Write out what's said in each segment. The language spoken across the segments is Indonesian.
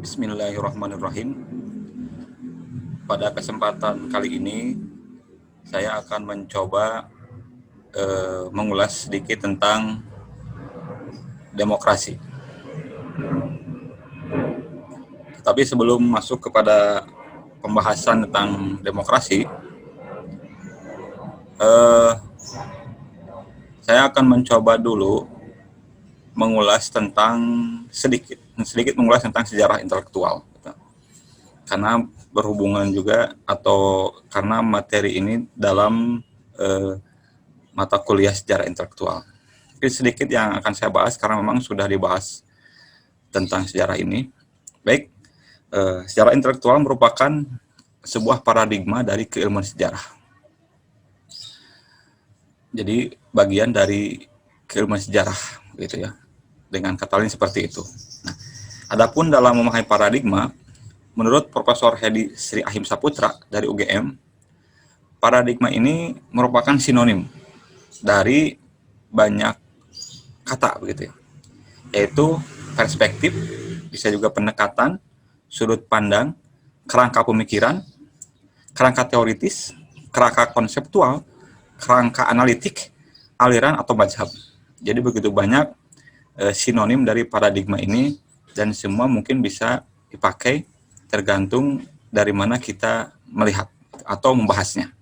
Bismillahirrahmanirrahim. Pada kesempatan kali ini, saya akan mencoba mengulas sedikit tentang demokrasi. Tapi sebelum masuk kepada pembahasan tentang demokrasi, saya akan mencoba dulu mengulas tentang sedikit mengulas tentang sejarah intelektual. Karena berhubungan juga atau karena materi ini dalam mata kuliah sejarah intelektual. Jadi sedikit yang akan saya bahas karena memang sudah dibahas tentang sejarah ini. Baik, sejarah intelektual merupakan sebuah paradigma dari keilmuan sejarah. Jadi bagian dari keilmuan sejarah gitu ya. Dengan kata lain seperti itu. Nah, adapun dalam memahami paradigma, menurut Profesor Hedi Sri Ahim Saputra dari UGM, paradigma ini merupakan sinonim dari banyak kata begitu ya, yaitu perspektif, bisa juga pendekatan, sudut pandang, kerangka pemikiran, kerangka teoritis, kerangka konseptual, kerangka analitik, aliran atau mazhab. Jadi begitu banyak sinonim dari paradigma ini dan semua mungkin bisa dipakai tergantung dari mana kita melihat atau membahasnya.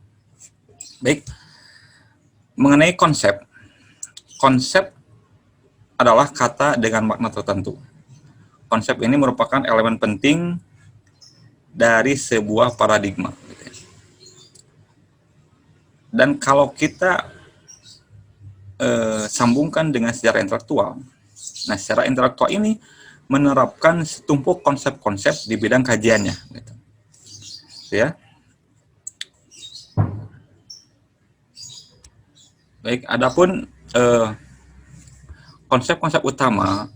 Baik, mengenai konsep adalah kata dengan makna tertentu. Konsep ini merupakan elemen penting dari sebuah paradigma. Dan kalau kita sambungkan dengan sejarah intelektual, nah secara intelektual ini menerapkan setumpuk konsep-konsep di bidang kajiannya. Gitu. Ya. Baik, adapun konsep-konsep utama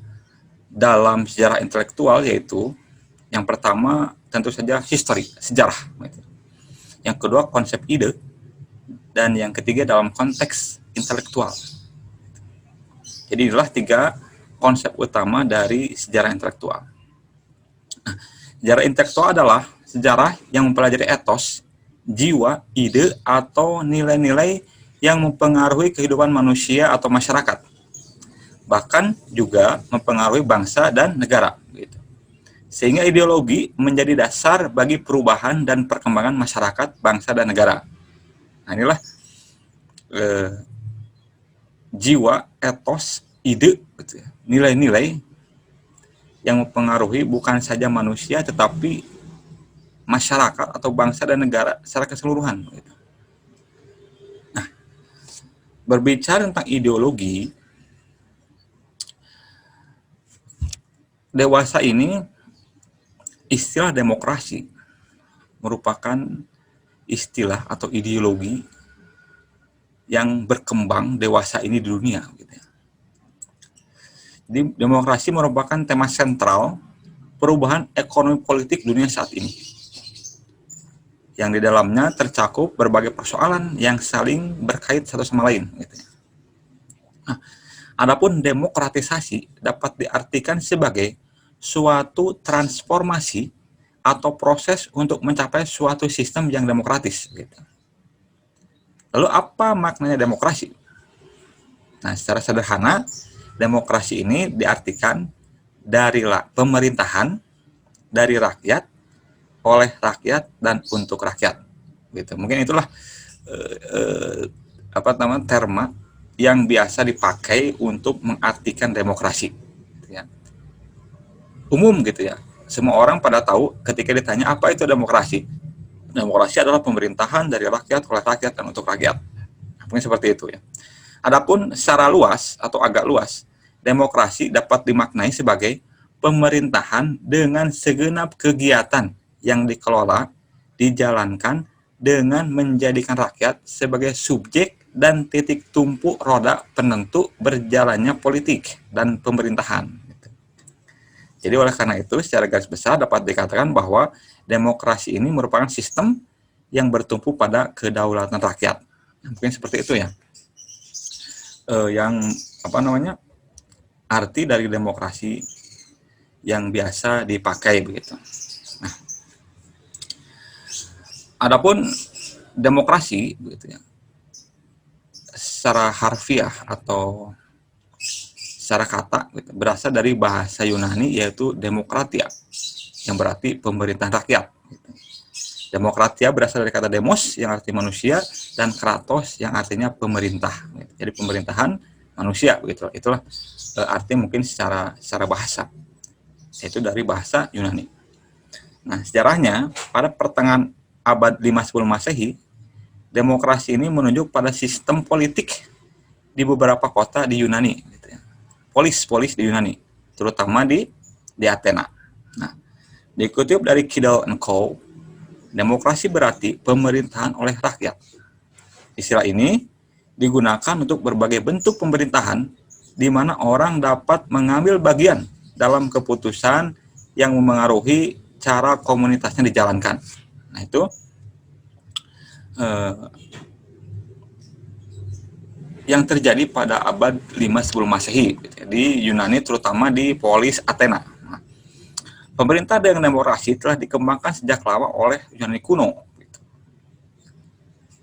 dalam sejarah intelektual yaitu yang pertama tentu saja history, sejarah. Yang kedua konsep ide, dan yang ketiga dalam konteks intelektual. Jadi inilah tiga konsep utama dari sejarah intelektual. Nah, sejarah intelektual adalah sejarah yang mempelajari etos, jiwa, ide, atau nilai-nilai yang mempengaruhi kehidupan manusia atau masyarakat. Bahkan juga mempengaruhi bangsa dan negara. Sehingga ideologi menjadi dasar bagi perubahan dan perkembangan masyarakat, bangsa, dan negara. Nah inilah jiwa, etos, ide, nilai-nilai yang mempengaruhi bukan saja manusia tetapi masyarakat atau bangsa dan negara secara keseluruhan. Nah, berbicara tentang ideologi, dewasa ini istilah demokrasi merupakan istilah atau ideologi yang berkembang dewasa ini di dunia. Jadi demokrasi merupakan tema sentral perubahan ekonomi politik dunia saat ini, yang di dalamnya tercakup berbagai persoalan yang saling berkait satu sama lain. Nah, adapun demokratisasi dapat diartikan sebagai suatu transformasi atau proses untuk mencapai suatu sistem yang demokratis. Lalu apa maknanya demokrasi? Nah, secara sederhana, demokrasi ini diartikan dari pemerintahan, dari rakyat, oleh rakyat, dan untuk rakyat. Gitu. Mungkin itulah terma yang biasa dipakai untuk mengartikan demokrasi. Gitu ya. Umum gitu ya. Semua orang pada tahu ketika ditanya apa itu demokrasi. Demokrasi adalah pemerintahan dari rakyat, oleh rakyat, dan untuk rakyat. Mungkin seperti itu ya. Adapun secara luas atau agak luas, demokrasi dapat dimaknai sebagai pemerintahan dengan segenap kegiatan yang dikelola, dijalankan dengan menjadikan rakyat sebagai subjek dan titik tumpu roda penentu berjalannya politik dan pemerintahan. Jadi oleh karena itu, secara garis besar dapat dikatakan bahwa demokrasi ini merupakan sistem yang bertumpu pada kedaulatan rakyat. Mungkin seperti itu ya. Arti dari demokrasi yang biasa dipakai begitu. Nah, adapun demokrasi begitu ya, secara harfiah atau secara kata gitu, berasal dari bahasa Yunani yaitu demokratia, yang berarti pemerintahan rakyat. Gitu. Demokratia berasal dari kata demos yang artinya manusia dan kratos yang artinya pemerintah. Gitu. Jadi pemerintahan manusia begitu. Itulah arti mungkin secara bahasa. Itu dari bahasa Yunani. Nah, sejarahnya pada pertengahan abad 5 sebelum Masehi, demokrasi ini menunjuk pada sistem politik di beberapa kota di Yunani. Gitu ya. Polis di Yunani, terutama di Athena. Nah, dikutip dari Kidal & Co., demokrasi berarti pemerintahan oleh rakyat. Istilah ini digunakan untuk berbagai bentuk pemerintahan di mana orang dapat mengambil bagian dalam keputusan yang memengaruhi cara komunitasnya dijalankan. Nah, itu yang terjadi pada abad 5 sebelum Masehi di Yunani, terutama di polis Athena. Nah, pemerintah dengan demokrasi telah dikembangkan sejak lama oleh Yunani kuno.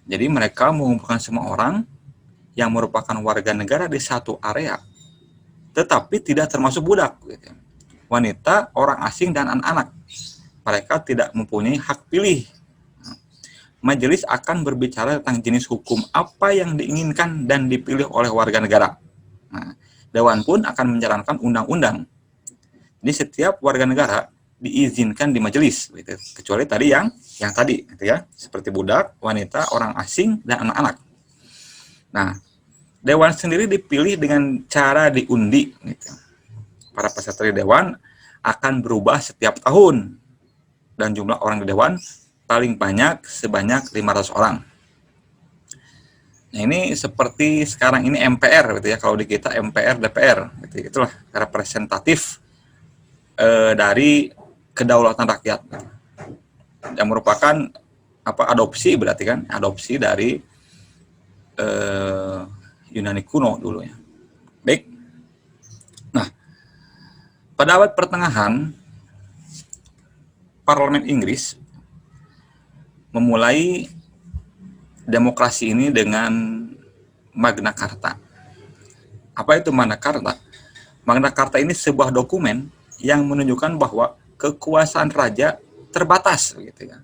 Jadi mereka mengumpulkan semua orang yang merupakan warga negara di satu area, tetapi tidak termasuk budak, wanita, orang asing, dan anak-anak. Mereka tidak mempunyai hak pilih. Majelis akan berbicara tentang jenis hukum apa yang diinginkan dan dipilih oleh warga negara. Nah, Dewan pun akan menjalankan undang-undang. Jadi setiap warga negara diizinkan di majelis, gitu. Kecuali tadi yang tadi, gitu ya, seperti budak, wanita, orang asing, dan anak-anak. Nah, Dewan sendiri dipilih dengan cara diundi. Gitu. Para peserta di Dewan akan berubah setiap tahun, dan jumlah orang di Dewan paling banyak sebanyak 500 orang. Nah, ini seperti sekarang ini MPR, gitu ya. Kalau di kita MPR, DPR, gitu. Itulah representatif dari kedaulatan rakyat, yang merupakan adopsi, berarti kan adopsi dari Yunani kuno dulu ya. Baik. Nah, pada abad pertengahan Parlemen Inggris memulai demokrasi ini dengan Magna Carta. Apa itu Magna Carta? Magna Carta ini sebuah dokumen yang menunjukkan bahwa kekuasaan raja terbatas, gitu ya,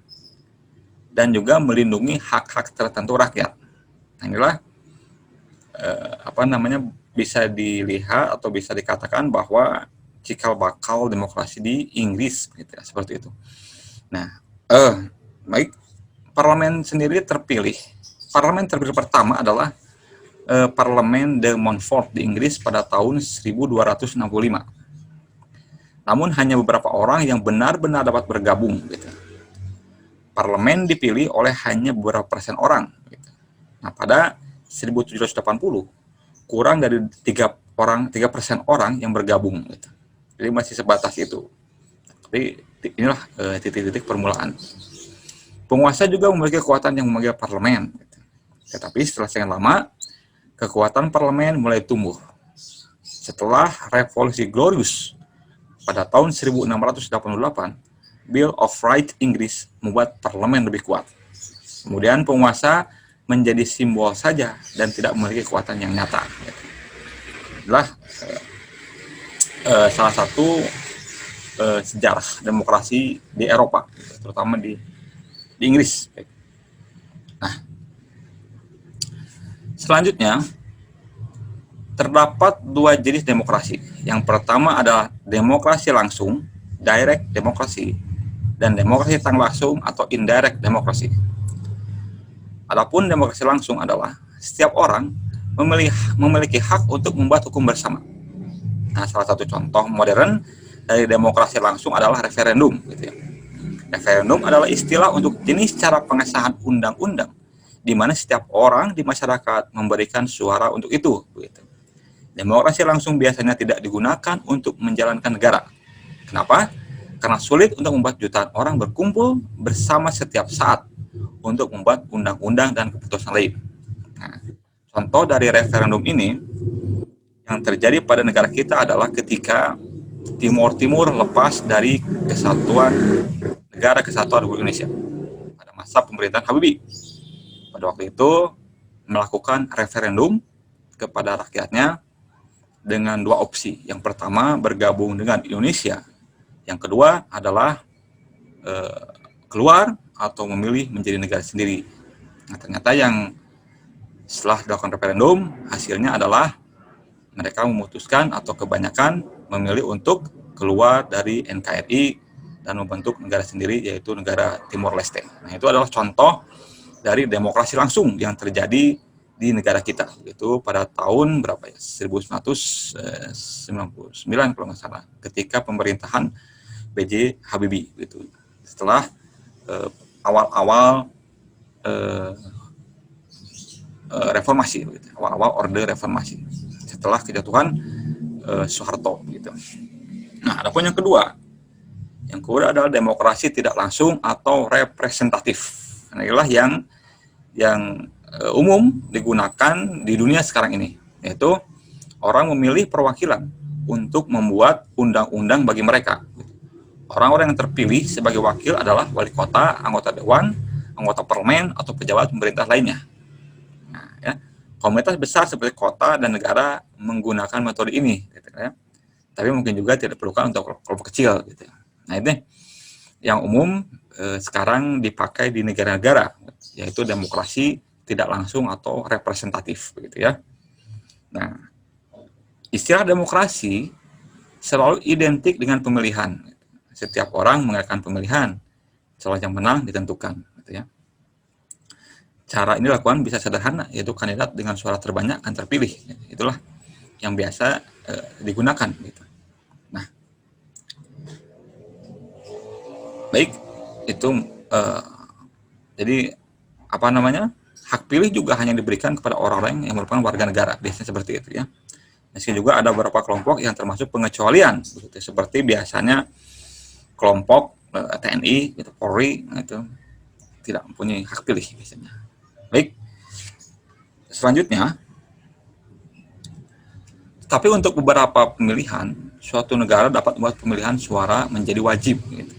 dan juga melindungi hak-hak tertentu rakyat. Nah, inilah bisa dilihat atau bisa dikatakan bahwa cikal bakal demokrasi di Inggris, gitu ya, seperti itu. Nah, baik, parlemen sendiri terpilih. Parlemen terpilih pertama adalah Parlemen de Montfort di Inggris pada tahun 1265. Namun hanya beberapa orang yang benar-benar dapat bergabung. Gitu. Parlemen dipilih oleh hanya beberapa persen orang. Gitu. Nah, pada 1780 kurang dari 3% orang yang bergabung. Gitu. Jadi masih sebatas itu. Tapi inilah titik-titik permulaan. Penguasa juga memiliki kekuatan yang memanggil parlemen. Gitu. Tetapi setelah sekian lama, kekuatan parlemen mulai tumbuh. Setelah Revolusi Glorious pada tahun 1688, Bill of Rights Inggris membuat parlemen lebih kuat. Kemudian penguasa menjadi simbol saja dan tidak memiliki kekuatan yang nyata. Itulah salah satu sejarah demokrasi di Eropa, terutama di Inggris. Nah, selanjutnya terdapat dua jenis demokrasi. Yang pertama adalah demokrasi langsung, direct demokrasi, dan demokrasi tak langsung atau indirect demokrasi. Adapun demokrasi langsung adalah setiap orang memiliki hak untuk membuat hukum bersama. Nah, salah satu contoh modern dari demokrasi langsung adalah referendum. Gitu ya. Referendum adalah istilah untuk jenis cara pengesahan undang-undang, di mana setiap orang di masyarakat memberikan suara untuk itu. Gitu. Demokrasi langsung biasanya tidak digunakan untuk menjalankan negara. Kenapa? Karena sulit untuk membuat jutaan orang berkumpul bersama setiap saat untuk membuat undang-undang dan keputusan lain. Nah, contoh dari referendum ini yang terjadi pada negara kita adalah ketika Timur lepas dari kesatuan negara kesatuan Republik Indonesia pada masa pemerintahan Habibie. Pada waktu itu melakukan referendum kepada rakyatnya dengan dua opsi. Yang pertama bergabung dengan Indonesia, yang kedua adalah keluar atau memilih menjadi negara sendiri. Nah, ternyata yang setelah dilakukan referendum, hasilnya adalah mereka memutuskan atau kebanyakan memilih untuk keluar dari NKRI dan membentuk negara sendiri, yaitu negara Timor Leste. Nah, itu adalah contoh dari demokrasi langsung yang terjadi di negara kita. Itu pada tahun berapa ya? 1999 kalau nggak salah, ketika pemerintahan B.J. Habibie. Gitu. Setelah awal-awal reformasi, gitu. Awal-awal orde reformasi. Setelah kejatuhan Soeharto. Gitu. Nah, adapun yang kedua adalah demokrasi tidak langsung atau representatif. Nah, inilah yang umum digunakan di dunia sekarang ini, yaitu orang memilih perwakilan untuk membuat undang-undang bagi mereka. Orang-orang yang terpilih sebagai wakil adalah wali kota, anggota dewan, anggota parlemen, atau pejabat pemerintah lainnya. Nah, ya, komunitas besar seperti kota dan negara menggunakan metode ini, gitu, ya. Tapi mungkin juga tidak diperlukan untuk kelompok kecil. Gitu. Nah, ini yang umum sekarang dipakai di negara-negara, yaitu demokrasi tidak langsung atau representatif, begitu ya. Nah, istilah demokrasi selalu identik dengan pemilihan. Setiap orang mengadakan pemilihan, calon yang menang ditentukan, gitu ya. Cara ini dilakukan bisa sederhana, yaitu kandidat dengan suara terbanyak akan terpilih. Itulah yang biasa digunakan. Gitu. Nah, baik, itu jadi apa namanya, hak pilih juga hanya diberikan kepada orang-orang yang merupakan warga negara, biasanya seperti itu ya. Meski juga ada beberapa kelompok yang termasuk pengecualian, seperti biasanya kelompok TNI, gitu, Polri, itu tidak mempunyai hak pilih biasanya. Baik, selanjutnya, tapi untuk beberapa pemilihan, suatu negara dapat membuat pemilihan suara menjadi wajib. Gitu.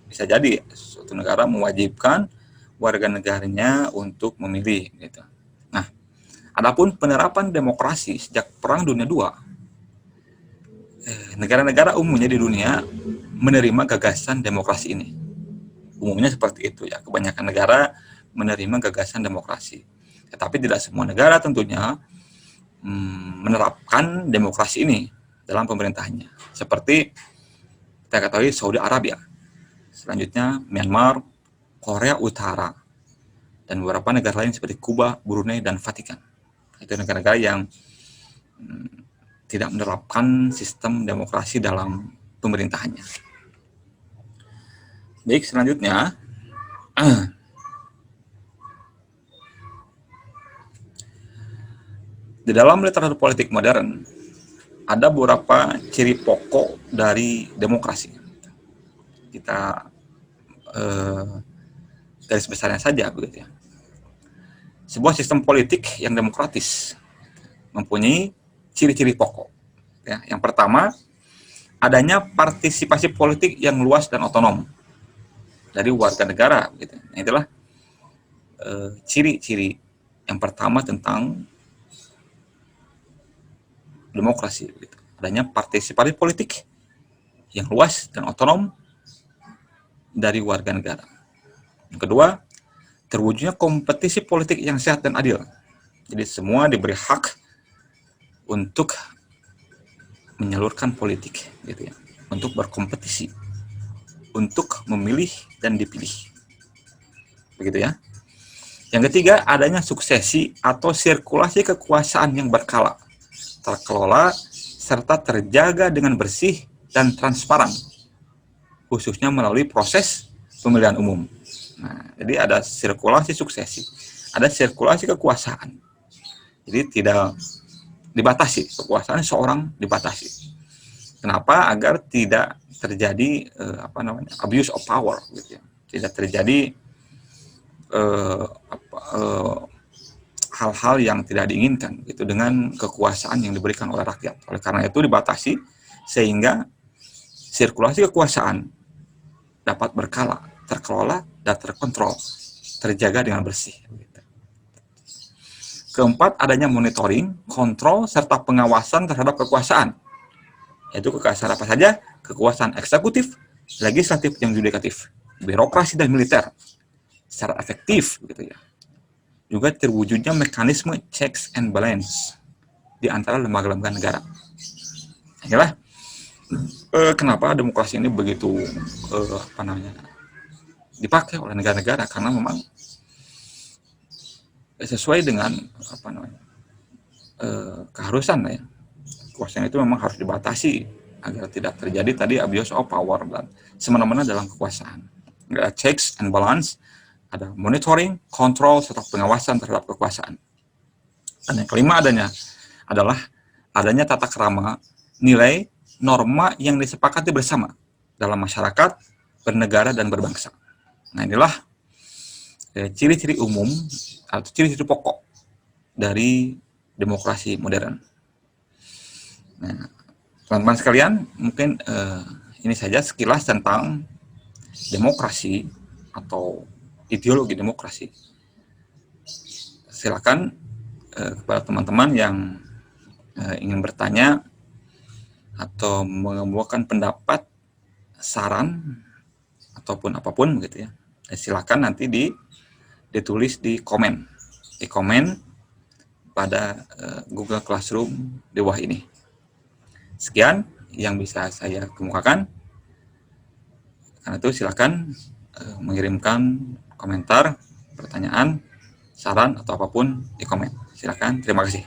Bisa jadi suatu negara mewajibkan warga negaranya untuk memilih. Gitu. Nah, adapun penerapan demokrasi sejak Perang Dunia II, negara-negara umumnya di dunia menerima gagasan demokrasi ini. Umumnya seperti itu ya, kebanyakan negara menerima gagasan demokrasi. Tetapi tidak semua negara tentunya menerapkan demokrasi ini dalam pemerintahannya. Seperti kita ketahui Saudi Arabia, selanjutnya Myanmar, Korea Utara, dan beberapa negara lain seperti Kuba, Brunei, dan Vatikan. Itu negara-negara yang tidak menerapkan sistem demokrasi dalam pemerintahannya. Baik, selanjutnya, di dalam literatur politik modern, ada beberapa ciri pokok dari demokrasi. Kita garis besarnya saja, begitu ya. Sebuah sistem politik yang demokratis mempunyai ciri-ciri pokok. Ya, yang pertama, adanya partisipasi politik yang luas dan otonom dari warga negara. Gitu. Nah, itulah ciri-ciri yang pertama tentang demokrasi. Gitu. Adanya partisipasi politik yang luas dan otonom dari warga negara. Yang kedua, terwujudnya kompetisi politik yang sehat dan adil. Jadi semua diberi hak untuk menyalurkan politik, gitu ya, untuk berkompetisi, untuk memilih dan dipilih, begitu ya. Yang ketiga, adanya suksesi atau sirkulasi kekuasaan yang berkala, terkelola serta terjaga dengan bersih dan transparan, khususnya melalui proses pemilihan umum. Nah, jadi ada sirkulasi suksesi, ada sirkulasi kekuasaan. Jadi tidak dibatasi, kekuasaan seorang dibatasi. Kenapa? Agar tidak terjadi abuse of power, gitu ya. Tidak terjadi hal-hal yang tidak diinginkan, gitu, dengan kekuasaan yang diberikan oleh rakyat. Oleh karena itu dibatasi sehingga sirkulasi kekuasaan dapat berkala, terkelola, dan terkontrol, terjaga dengan bersih. Keempat, adanya monitoring, kontrol, serta pengawasan terhadap kekuasaan. Yaitu kekuasaan apa saja? Kekuasaan eksekutif, legislatif, dan yudikatif, birokrasi dan militer, secara efektif, gitu ya. Juga terwujudnya mekanisme checks and balance di antara lembaga-lembaga negara. Inilah kenapa demokrasi ini begitu dipakai oleh negara-negara, karena memang sesuai dengan keharusan ya. Kekuasaan itu memang harus dibatasi agar tidak terjadi tadi abuse of power dan semena-mena dalam kekuasaan. Ada checks and balance, ada monitoring, kontrol, serta pengawasan terhadap kekuasaan. Dan yang kelima adalah adanya tata krama, nilai, norma yang disepakati bersama dalam masyarakat, bernegara, dan berbangsa. Nah, inilah ciri-ciri umum atau ciri-ciri pokok dari demokrasi modern. Nah, teman-teman sekalian, mungkin ini saja sekilas tentang demokrasi atau ideologi demokrasi. Silakan kepada teman-teman yang ingin bertanya atau mengemukakan pendapat, saran, ataupun apapun gitu ya. Silakan nanti ditulis di komen pada Google Classroom di bawah ini. Sekian yang bisa saya kemukakan. Karena itu silakan mengirimkan komentar, pertanyaan, saran, atau apapun di komen. Silakan. Terima kasih.